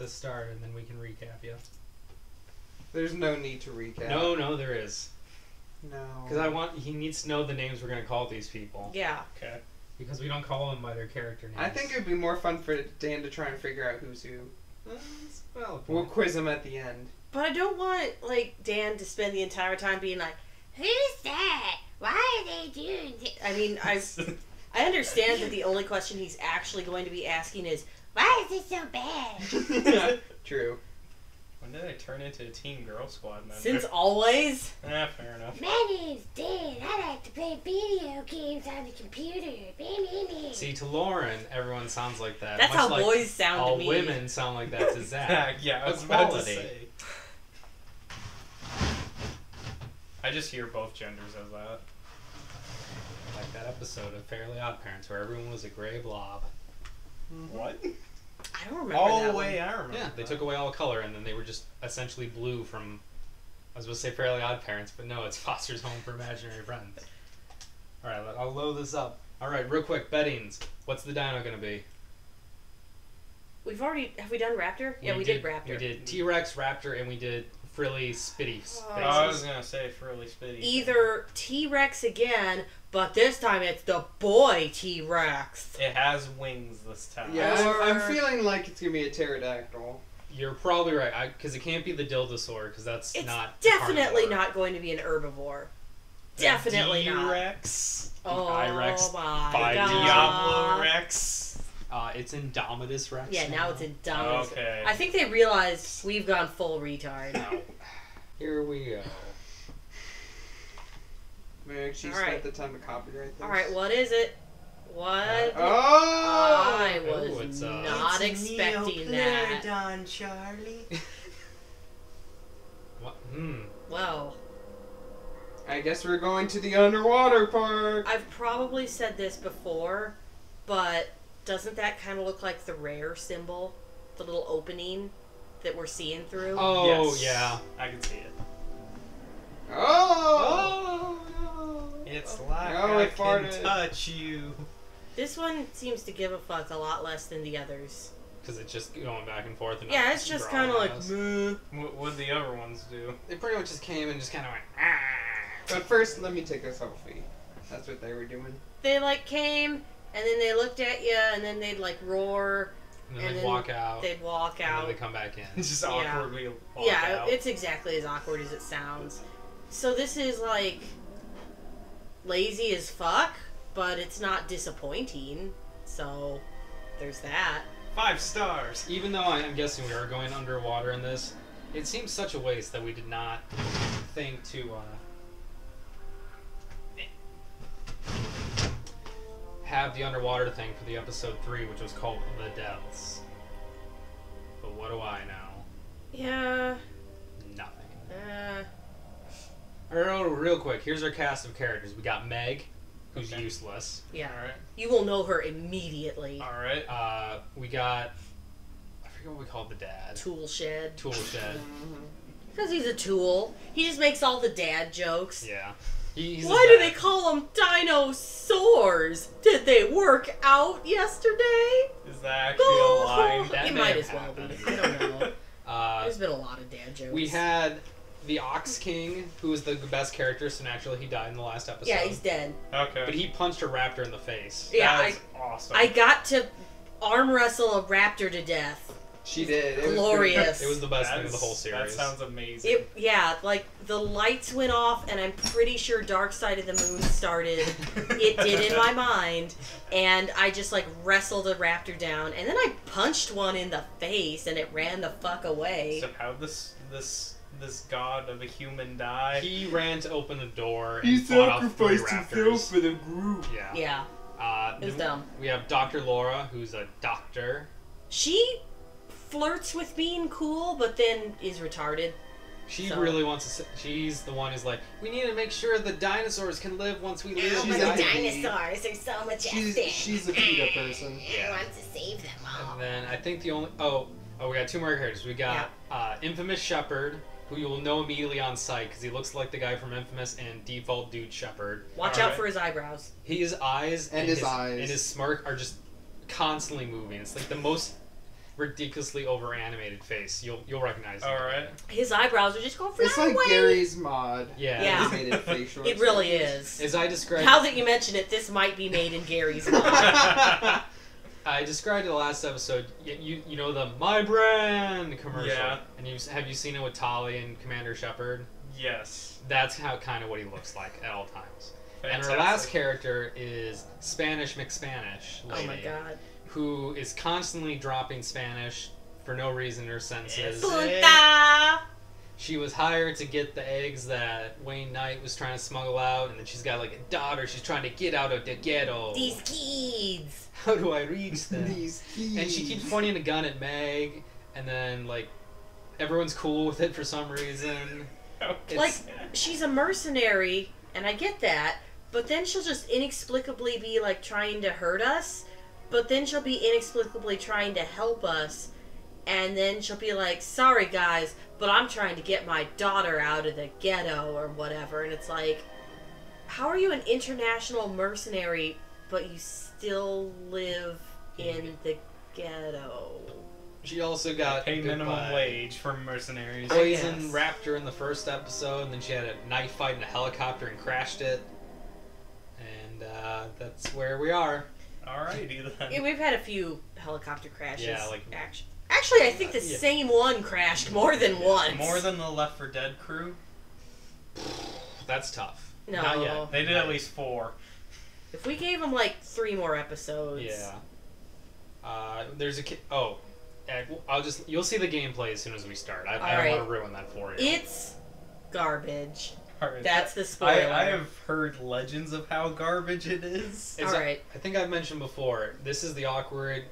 this started, and then we can recap you. There's no need to recap. No, there is. No. Because he needs to know the names we're going to call these people. Yeah. Okay. Because we don't call them by their character names. I think it would be more fun for Dan to try and figure out who's who. Well, We'll quiz him at the end. But I don't want, like, Dan to spend the entire time being like, who's that? Why are they doing this? I mean, I understand that the only question he's actually going to be asking is, why is this so bad? True. When did I turn into a Teen Girl Squad member? Since always. Fair enough. My name's Dan. I like to play video games on the computer. See, to Lauren, everyone sounds like that. That's Much how like boys sound all to me. women sound like that to Zach. Yeah, I was about to Equality. say. I just hear both genders as that. Like that episode of Fairly Odd Parents where everyone was a gray blob. What? I don't remember All that the way one. I remember. Yeah, they took away all color, and then they were just essentially blue from, I was supposed to say Fairly Odd Parents, but no, it's Foster's Home for Imaginary Friends. Alright, I'll load this up. Alright, real quick, bettings. What's the dino going to be? Have we done Raptor? Yeah, we did Raptor. We did T-Rex, Raptor, and we did Frilly Spitty Spaces. Oh, I was going to say Frilly Spitty. Either T-Rex again, but this time it's the boy T-Rex. It has wings this time. Yeah, Or- I'm feeling like it's going to be a pterodactyl. You're probably right, because it can't be the Dildosaur, because that's It's not definitely carnivore. not going to be an herbivore. Definitely not. T-Rex. Oh I-Rex my By god. Diablo Rex. It's Indomitus Rex. Yeah, now it's Indominus. Okay. I think they realized we've gone full retard. Here we go. Maybe she Alright. spent the time to copyright this. Alright, what is it? What? Oh! I was Oh, it's, not expecting that. Charlie. What? Well, I guess we're going to the underwater park. I've probably said this before, but doesn't that kind of look like the rare symbol? The little opening that we're seeing through? Oh, Yes. yeah. I can see it. Oh! It's like No, I it can farted. touch you. This one seems to give a fuck a lot less than the others. Because it's just going back and forth. And Yeah, not it's just drawing kind of at like, us. meh. What the other ones do? They pretty much just came and just kind of went, ah. But first, let me take a selfie. That's what they were doing. They like came, and then they looked at you, and then they'd like roar, And then and they'd then walk out. they'd walk And out. then they come back in. Just Yeah. awkwardly walk Yeah, out. it's exactly as awkward as it sounds. So this is like lazy as fuck, but it's not disappointing. So there's that. 5 stars. Even though I'm guessing we are going underwater in this, it seems such a waste that we did not think to have the underwater thing for the episode 3, which was called The Depths. But what do I know? Yeah. Nothing. Real quick, here's our cast of characters. We got Meg, who's Okay. useless. Yeah. Alright. You will know her immediately. Alright. We got, I forget what we called the dad. Tool shed. Toolshed. Because he's a tool. He just makes all the dad jokes. Yeah. He's Why do they call them dinosaurs? Did they work out yesterday? Is that actually a line? That It may might have as well be. happened. I don't know. There's been a lot of dad jokes. We had the Ox King, who was the best character, so naturally he died in the last episode. Yeah, he's dead. Okay. But he punched a raptor in the face. Yeah, That's awesome. I got to arm wrestle a raptor to death. She did. It was Glorious. It was the best thing of the whole series. That sounds amazing. Like the lights went off, and I'm pretty sure Dark Side of the Moon started. It did in my mind, and I just like wrestled a raptor down, and then I punched one in the face, and it ran the fuck away. So how this god of a human die? He ran to open a door and He fought off 3 sacrificed raptors. himself for the group. Yeah. Yeah, it was then dumb. We have Dr. Laura, who's a doctor. She flirts with being cool, but then is retarded. She So- really wants to. She's the one who's like, we need to make sure the dinosaurs can live once we leave. She's but a the hippie. dinosaurs are so majestic. She's a PETA person. I want to save them all. And then I think the only we got 2 more characters. We got Infamous Shepherd, who you will know immediately on sight because he looks like the guy from Infamous, and Default Dude Shepherd. Watch out for his eyebrows. His eyes And his eyes. and his smirk are just constantly moving. It's like the most ridiculously over animated face. You'll recognize him. All right. His eyebrows are just going fly It's like away. Gary's mod. Yeah. Yeah. Animated facial It really expressions. is. As I described, Now that you mention it, this might be made in Gary's mind. I described the last episode. You know the My Brand commercial. Yeah. And have you seen it with Tolly and Commander Shepard? Yes. That's kind of what he looks like at all times. Fantastic. And our last character is Spanish McSpanish lady, Oh my god. who is constantly dropping Spanish for no reason in her senses. Punta! She was hired to get the eggs that Wayne Knight was trying to smuggle out, and then she's got like a daughter she's trying to get out of the ghetto. These kids. How do I reach them? These keys. And she keeps pointing a gun at Meg, and then like everyone's cool with it for some reason. Okay. Like, she's a mercenary, and I get that, but then she'll just inexplicably be, like, trying to hurt us, but then she'll be inexplicably trying to help us, and then she'll be like, sorry guys, but I'm trying to get my daughter out of the ghetto, or whatever, and it's like, how are you an international mercenary, but you still live in the ghetto? She also got Pay bit minimum by wage for mercenaries. Poison Yes. Raptor in the first episode, and then she had a knife fight in a helicopter and crashed it. And that's where we are. Alrighty then. Yeah, we've had a few helicopter crashes. Yeah, like- Actually, I think the Yeah. same one crashed more than once. More than the Left 4 Dead crew. That's tough. No. Not yet. They did at least 4. If we gave them like 3 more episodes. Yeah. There's a you'll see the gameplay as soon as we start. I don't Alright. want to ruin that for you. It's garbage. Alright. That's the spoiler. I have heard legends of how garbage it is. It's Alright. I think I've mentioned before, this is the awkward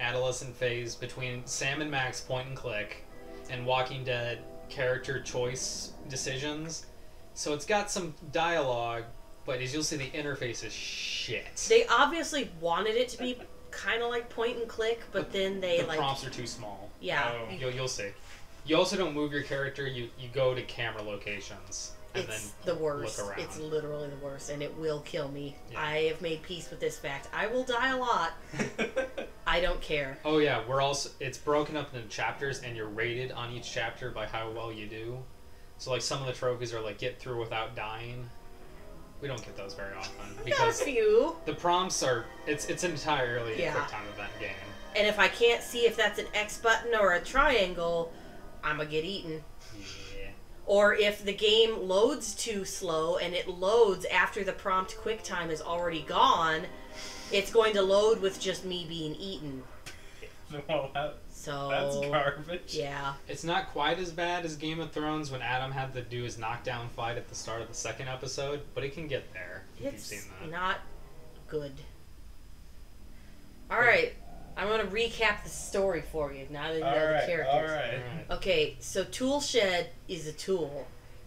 adolescent phase between Sam and Max point and click and Walking Dead character choice decisions. So it's got some dialogue, but as you'll see, the interface is shit. They obviously wanted it to be kind of like point and click, but then they the like... prompts are too small. Yeah. Oh. You'll see. You also don't move your character. You go to camera locations and It's then the worst. look around. It's literally the worst, and it will kill me. Yeah. I have made peace with this fact. I will die a lot. I don't care. Oh yeah, it's broken up into chapters, and you're rated on each chapter by how well you do. So like some of the trophies are like get through without dying. We don't get those very often Got a because few. the prompts are it's entirely a Yeah. quick time event game. And if I can't see if that's an X button or a triangle, I'm gonna get eaten. Yeah. Or if the game loads too slow and it loads after the prompt quick time is already gone, it's going to load with just me being eaten. Well, that's So garbage. yeah. It's not quite as bad as Game of Thrones when Adam had to do his knockdown fight at the start of the second episode, but it can get there. If you've It's seen that. not good. Alright. I'm gonna recap the story for you now that you know the characters. Alright. Alright. Okay, so Toolshed is a tool.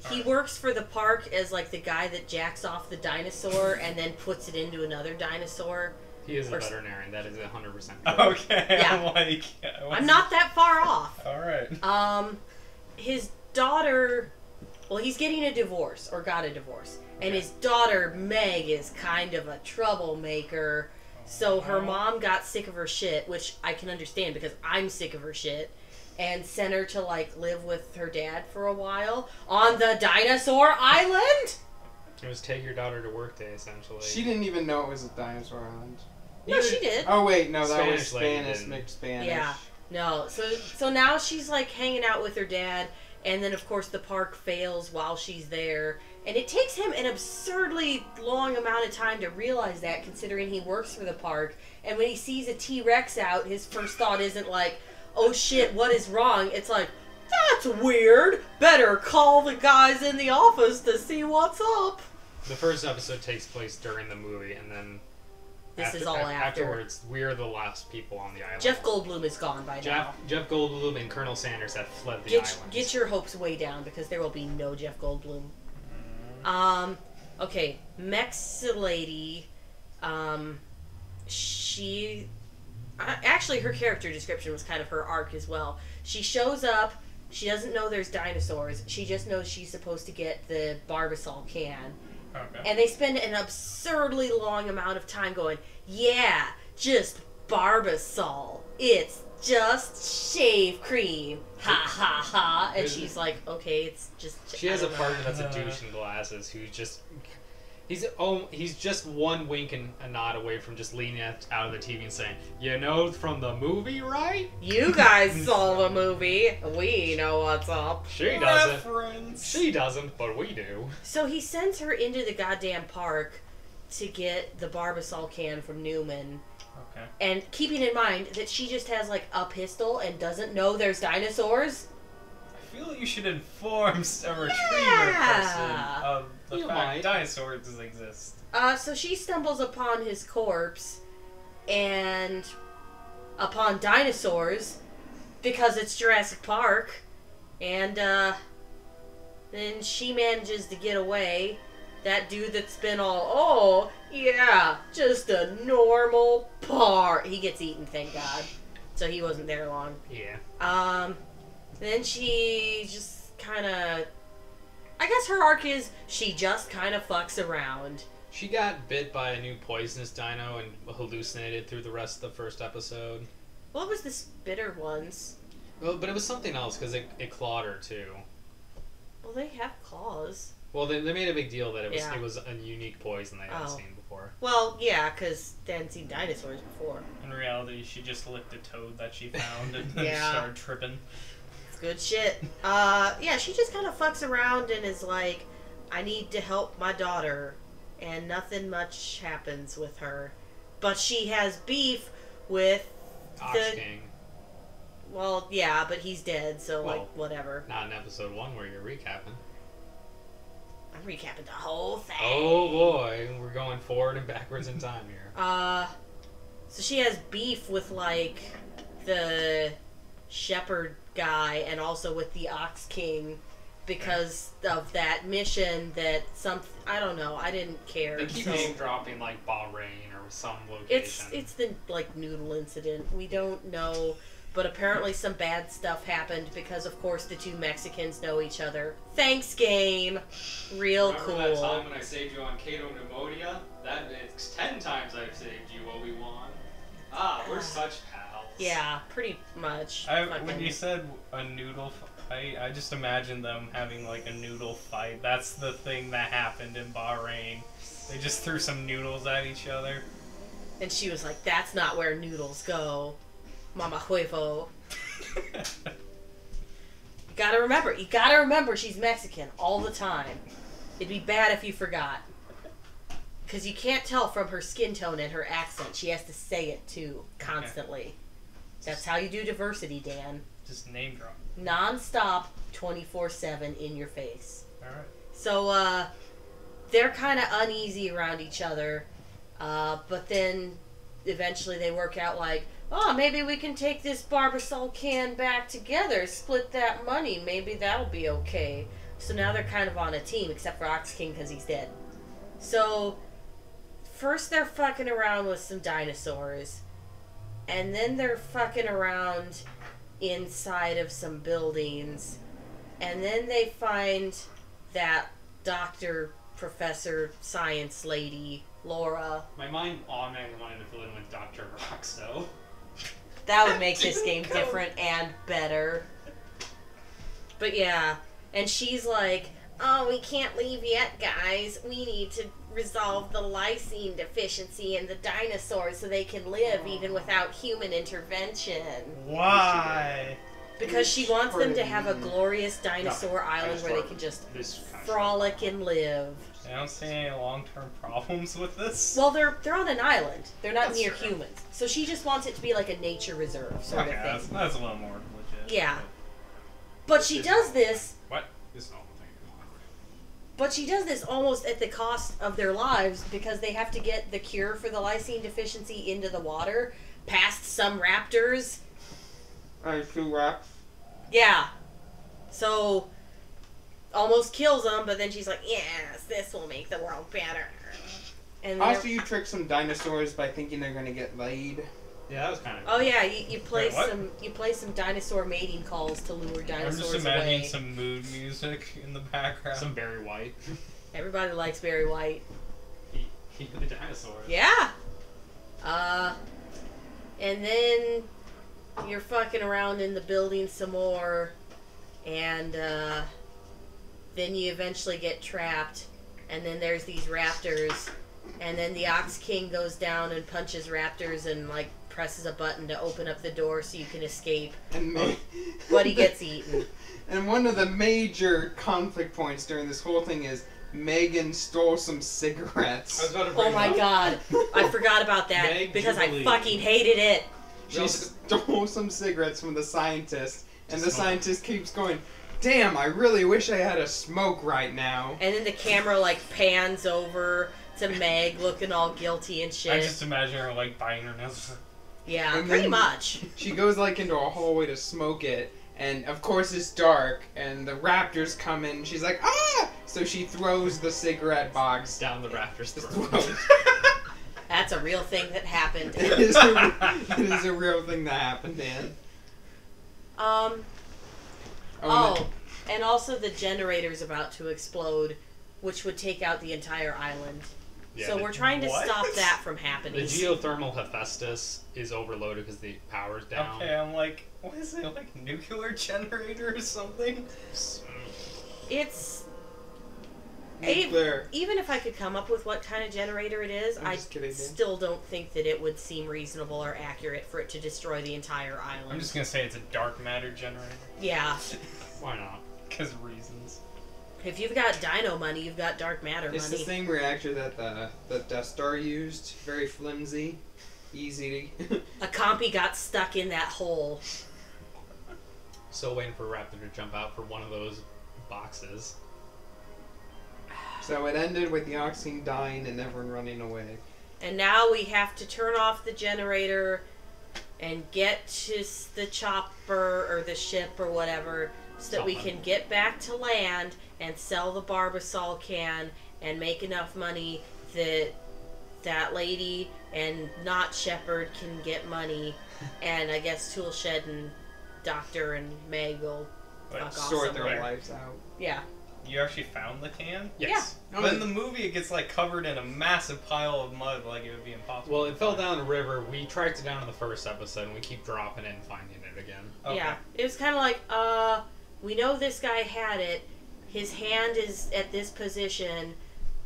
He Alright. works for the park as like the guy that jacks off the dinosaur and then puts it into another dinosaur. He is a Or- veterinarian. That is 100% correct. Okay, Yeah. I'm like... I'm not that far off. Alright. His daughter, well, he's getting a divorce, or got a divorce. And his daughter, Meg, is kind of a troublemaker. So her mom got sick of her shit, which I can understand because I'm sick of her shit, and sent her to, like, live with her dad for a while on the dinosaur island? It was take your daughter to work day, essentially. She didn't even know it was a dinosaur island. No, she did. Oh wait, no, that was Spanish lady Spanish, didn't. mixed Spanish. Yeah. No, so now she's, like, hanging out with her dad, and then, of course, the park fails while she's there. And it takes him an absurdly long amount of time to realize that, considering he works for the park. And when he sees a T-Rex out, his first thought isn't like, oh shit, what is wrong? It's like, that's weird. Better call the guys in the office to see what's up. The first episode takes place during the movie, and then This is all after. afterwards, we're the last people on the island. Jeff Goldblum is gone by now. Jeff Goldblum and Colonel Sanders have fled the island. Get your hopes way down, because there will be no Jeff Goldblum. Okay, Mex lady, she, actually her character description was kind of her arc as well. She shows up, she doesn't know there's dinosaurs, she just knows she's supposed to get the Barbasol can. Okay. And they spend an absurdly long amount of time going, yeah, just Barbasol. It's just shave cream. Ha ha ha. And she's like, okay, it's just... She has I a don't know. partner that's a douche in glasses who's just... He's just one wink and a nod away from just leaning out of the TV and saying, you know from the movie, right? You guys saw the movie. We know what's up. She doesn't. Reference. She doesn't, but we do. So he sends her into the goddamn park to get the Barbasol can from Newman. Okay. And keeping in mind that she just has like a pistol and doesn't know there's dinosaurs. I feel like you should inform a retriever Yeah. person of the You fact might. dinosaurs exist. So she stumbles upon his corpse and upon dinosaurs because it's Jurassic Park. And then she manages to get away. That dude that's been all, oh, yeah, just a normal part. He gets eaten, thank God. So he wasn't there long. Yeah. Then she just kind of... I guess her arc is she just kind of fucks around. She got bit by a new poisonous dino and hallucinated through the rest of the first episode. What was the spitter ones? Well, but it was something else because it clawed her too. Well, they have claws. Well, they made a big deal that it Yeah. was a unique poison they hadn't Oh. seen before. Well, yeah, because they hadn't seen dinosaurs before. In reality, she just licked a toad that she found and then Yeah. started tripping. It's good shit. Yeah, she just kind of fucks around and is like, I need to help my daughter. And nothing much happens with her. But she has beef with Ox the... King. Well, yeah, but he's dead, so, Well, like, whatever. Not in episode 1 where you're recapping. I'm recapping the whole thing. Oh boy, we're going forward and backwards in time here. So she has beef with, like, the shepherd guy and also with the Ox King because of that mission that I don't know, I didn't care. They keep So name dropping like Bahrain or some location. it's the, like, noodle incident. We don't know, but apparently some bad stuff happened because, of course, the two Mexicans know each other. Thanks, game. Real Remember cool. that time when I saved you on Kato Pneumonia? It's 10 times I've saved you, Obi-Wan. We're such pals. Yeah, pretty much. When Fucking- you said a noodle fight, I just imagined them having like a noodle fight. That's the thing that happened in Bahrain. They just threw some noodles at each other. And she was like, that's not where noodles go. Mama huevo. You gotta remember she's Mexican all the time. It'd be bad if you forgot. Because you can't tell from her skin tone and her accent. She has to say it too, constantly. That's how you do diversity, Dan. Just name drop. Non-stop, 24/7 in your face. Alright. So, they're kind of uneasy around each other. But then eventually they work out like, oh, maybe we can take this Barbasol can back together, split that money, maybe that'll be okay. So now they're kind of on a team, except for Ox King because he's dead. So, first they're fucking around with some dinosaurs, and then they're fucking around inside of some buildings, and then they find that doctor, professor, science lady, Laura. My mind automatically wanted to fill in with Dr. Roxo. That would make this game different and better. But yeah, and she's like, oh, we can't leave yet, guys. We need to resolve the lysine deficiency in the dinosaurs so they can live even without human intervention. Why? Because she wants them to have a glorious dinosaur island where they can just frolic and live. I don't see any long-term problems with this. Well, they're on an island. They're not That's near true. humans. So she just wants it to be like a nature reserve sort Okay, of thing. that's a little more legit. Yeah. But she does this What? This normal thing. But she does this almost at the cost of their lives because they have to get the cure for the lysine deficiency into the water past some raptors. Two rats. Yeah. So, almost kills them, but then she's like, yes, this will make the world better. And then Also, you trick some dinosaurs by thinking they're gonna get laid. Yeah, that was kind of. oh yeah, you play Wait, what? some dinosaur mating calls to lure I'm dinosaurs just imagining away. some mood music in the background. Some Barry White. Everybody likes Barry White. He the dinosaur. Yeah. And then you're fucking around in the building some more, and then you eventually get trapped, and then there's these raptors, and then the Ox King goes down and punches raptors and like presses a button to open up the door so you can escape, but he gets eaten. And one of the major conflict points during this whole thing is Megan stole some cigarettes. Oh my god, I forgot about that Meg because I Jubilee. fucking hated it. She stole some cigarettes from the scientist, and the scientist keeps going, damn, I really wish I had a smoke right now. And then the camera like pans over to Meg looking all guilty and shit. I just imagine her like biting her nose. Yeah, And pretty then much. She goes like into a hallway to smoke it, and of course it's dark, and the raptors come in, and she's like, ah! So she throws the cigarette box Down the raptor's throat. throat. That's a real thing that happened. It is a real thing that happened, Dan. And also the generator's about to explode, which would take out the entire island. Yeah, So we're trying to what? stop that from The happening. geothermal Hephaestus is overloaded because the power's down. Okay, I'm like, what is it, like nuclear generator or something? It's... Nuclear. Even if I could come up with what kind of generator it is, I'm I just kidding, Dan. still don't think that it would seem reasonable or accurate for it to destroy the entire island. I'm just gonna say it's a dark matter generator. Yeah. Why not? Because reasons. If you've got dino money, you've got dark matter It's the money. same reactor that the Death Star used. Very flimsy. Easy to... A compy got stuck in that hole. Still waiting for Raptor to jump out for one of those boxes. So it ended with the oxygen dying and everyone running away. And now we have to turn off the generator and get to the chopper or the ship or whatever so that we Something. can get back to land and sell the Barbasol can and make enough money that that lady and not Shepard can get money, and I guess Toolshed and Doctor and Meg will Wait, fuck off Sort their somewhere. lives out. Yeah. You actually found the can? Yes. But in the movie, it gets like covered in a massive pile of mud, like it would be impossible. Well, to it fell find. down a river. We tracked it down in the first episode, and we keep dropping it and finding it again. Okay. Yeah. It was kind of like, we know this guy had it. His hand is at this position,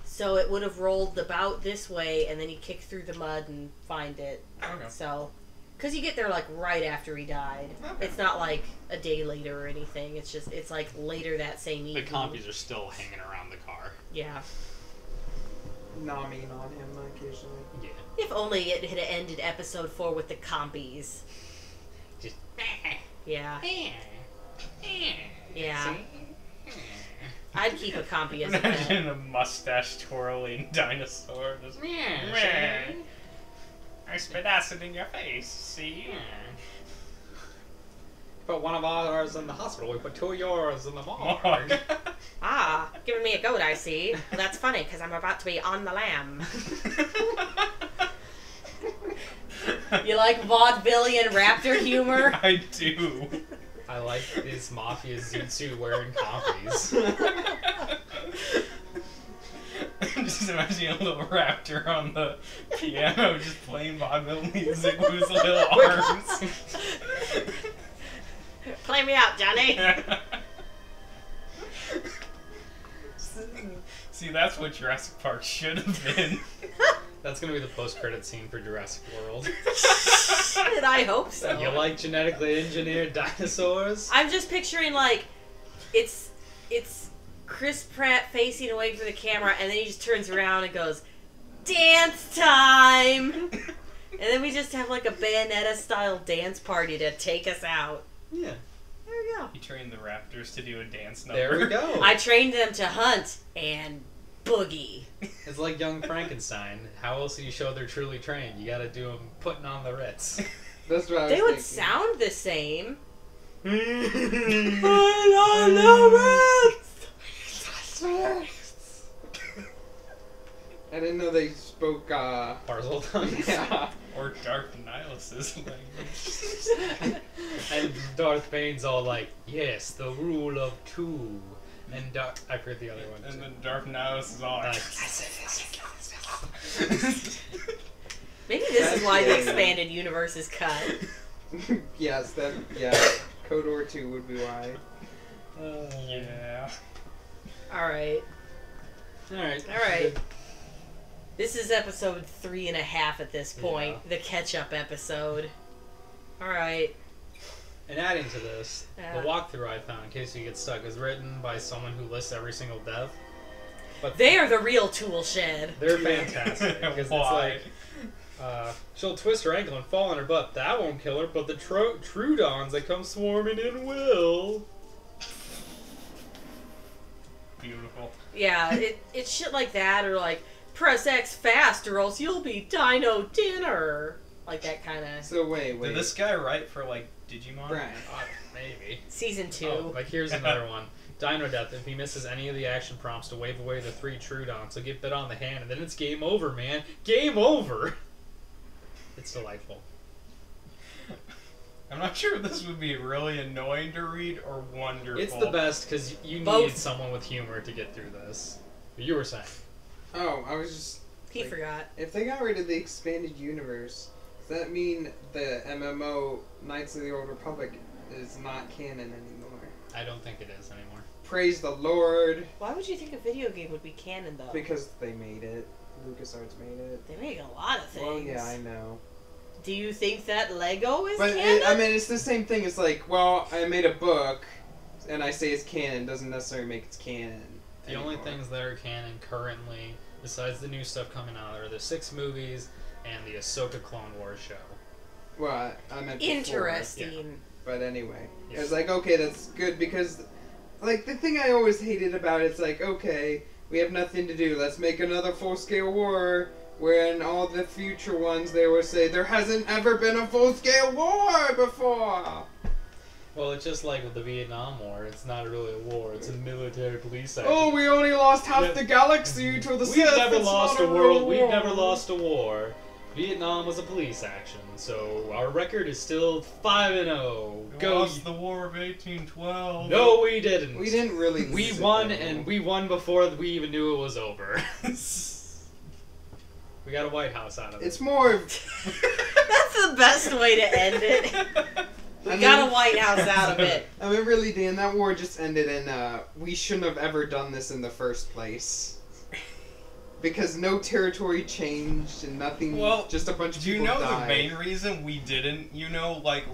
so it would have rolled about this way, and then you kick through the mud and find it. Okay. So, because you get there like right after he died. Okay. It's not like a day later or anything. It's just, it's like later that same The evening. compies are still hanging around the car. Yeah. Nomming on him occasionally. Yeah. If only it had ended episode 4 with the compies. Just. Yeah. Yeah. I'd keep a compy as a pet. Imagine a mustache twirling dinosaur. Just, "Meh. I spit acid in your face, see? Put one of ours in the hospital. We put 2 of yours in the morgue. Morgue. Ah, giving me a goat, I see. Well, that's funny, because I'm about to be on the lam. You like vaudevillian raptor humor? I do. I like these mafia zoot wearing compies. Just imagine a little raptor on the piano just playing vaudeville music with his little arms. Play me out, Johnny. See, that's what Jurassic Park should have been. That's gonna be the post-credit scene for Jurassic World. And I hope so. You like genetically engineered dinosaurs? I'm just picturing like it's Chris Pratt facing away from the camera, and then he just turns around and goes, "Dance time!" And then we just have like a Bayonetta style dance party to take us out. Yeah. There we go. He trained the raptors to do a dance number. There we go. I trained them to hunt and boogie. It's like Young Frankenstein. How else do you show they're truly trained? You gotta do them putting on the Ritz. That's what I was They would thinking. sound the same. I didn't know they spoke, Parcel tongues. yeah. Or Darth Nihilus' language. And Darth Bane's all like, yes, the rule of 2. And I forget the other one. And then Darth Nihilus is all like... Maybe this is why the expanded universe is cut. Yes, KOTOR 2 would be why. Yeah. Alright. Alright. This is episode 3.5 at this point. Yeah. The catch-up episode. Alright. And adding to this, Yeah. the walkthrough I found, in case you get stuck, is written by someone who lists every single death. But They are the real Toolshed. they're fantastic. Because Why? it's like, she'll twist her ankle and fall on her butt. That won't kill her, but the Troodons that come swarming in will. Beautiful. Yeah, it's shit like that, or like, press X fast or else you'll be Dino Dinner. Like that kind of... So wait. Did this guy write for, like, Digimon? Brian. Maybe. Season 2. Oh, like here's another one. Dino Death. If he misses any of the action prompts to wave away the 3 Troodons, he'll get bit on the hand, and then it's game over, man. Game over! It's delightful. I'm not sure if this would be really annoying to read or wonderful. It's the best because you Both. need someone with humor to get through this. You were saying. Oh, I was just... He forgot. If they got rid of the expanded universe, does that mean the MMO Knights of the Old Republic is not canon anymore? I don't think it is anymore. Praise the Lord. Why would you think a video game would be canon, though? Because they made it. LucasArts made it. They make a lot of things. Well, yeah, I know. Do you think that Lego is But canon? I mean, it's the same thing. It's like, well, I made a book, and I say it's canon, doesn't necessarily make it canon. The only anymore. things that are canon currently, besides the new stuff coming out, are the 6 movies and the Ahsoka Clone Wars show. Well, I meant before, Interesting. but anyway, Yeah. it's like, okay, that's good because, like, the thing I always hated about it's like, okay, we have nothing to do. Let's make another full-scale war. Where in all the future ones, they will say there hasn't ever been a full-scale war before. Well, it's just like with the Vietnam War. It's not really a war. It's a military police action. Oh, we only lost half Yeah. the galaxy to the We've Sith. never It's lost not a world. real We've war. never lost a war. Vietnam was a police action, so our record is still 5-0. We Go. lost the War of 1812. No, we didn't. We didn't really. We lose it, won, though. and we won before we even knew it was over. We got a White House out of it. It's more. That's the best way to end it. We got a White House out of it. I mean, really, Dan, that war just ended, and we shouldn't have ever done this in the first place. Because no territory changed and nothing. Well, just a bunch of Do you people know died. the main reason we didn't,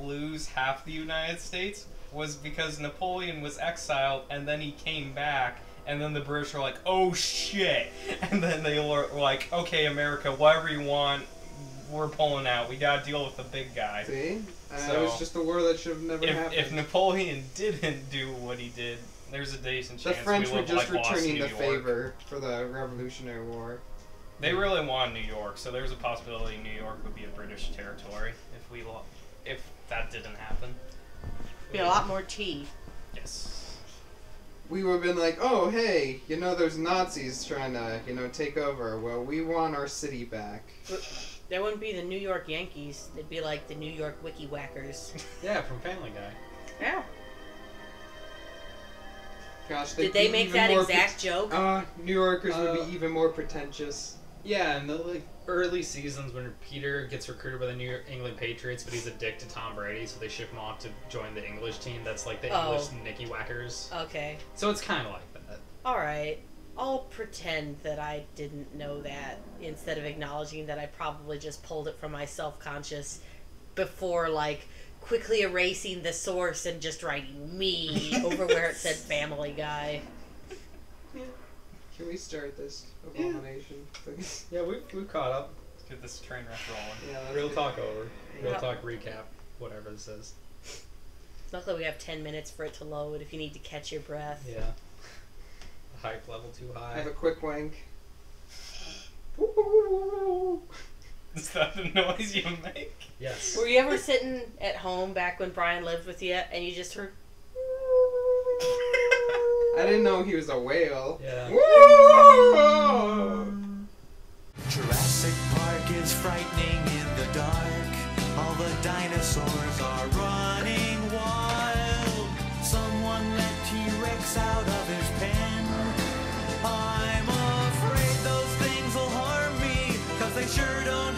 lose half the United States was because Napoleon was exiled and then he came back and then the British were like, oh shit, and then they were like, okay, America, whatever you want, we're pulling out. We gotta deal with the big guy. See? It So, was just a war that should have never happened. If Napoleon didn't do what he did, there's a decent the chance French we were would just have lost returning New the York. favor for the Revolutionary War. They really wanted New York, so there's a possibility New York would be a British territory if that didn't happen. Be a lot more tea. Yes. We would have been like, oh, hey, there's Nazis trying to, take over. Well, we want our city back. There wouldn't be the New York Yankees. They'd be like the New York Wiki Whackers. Yeah, from Family Guy. Yeah. Gosh, Did they make that exact joke? New Yorkers would be even more pretentious. Yeah, in the early seasons when Peter gets recruited by the New England Patriots, but he's a dick to Tom Brady, so they ship him off to join the English team. That's like the English Nicky Whackers. Okay. So it's kind of like that. Alright. I'll pretend that I didn't know that instead of acknowledging that I probably just pulled it from my self-conscious before, quickly erasing the source and just writing me over where it said Family Guy. Can we start this abomination, please? Yeah, we've caught up. Let's get this train wreck rolling. Yeah, let's Real get- talk over. Real Yeah. talk recap. Whatever this is. Luckily we have 10 minutes for it to load if you need to catch your breath. Yeah. Hype level too I high. have a quick wank. Is that the noise you make? Yes. Were you ever sitting at home back when Brian lived with you and you just heard... I didn't know he was a whale. Yeah. Jurassic Park is frightening in the dark. All the dinosaurs are running wild. Someone let T-Rex out of his pen. I'm afraid those things will harm me, 'cause they sure don't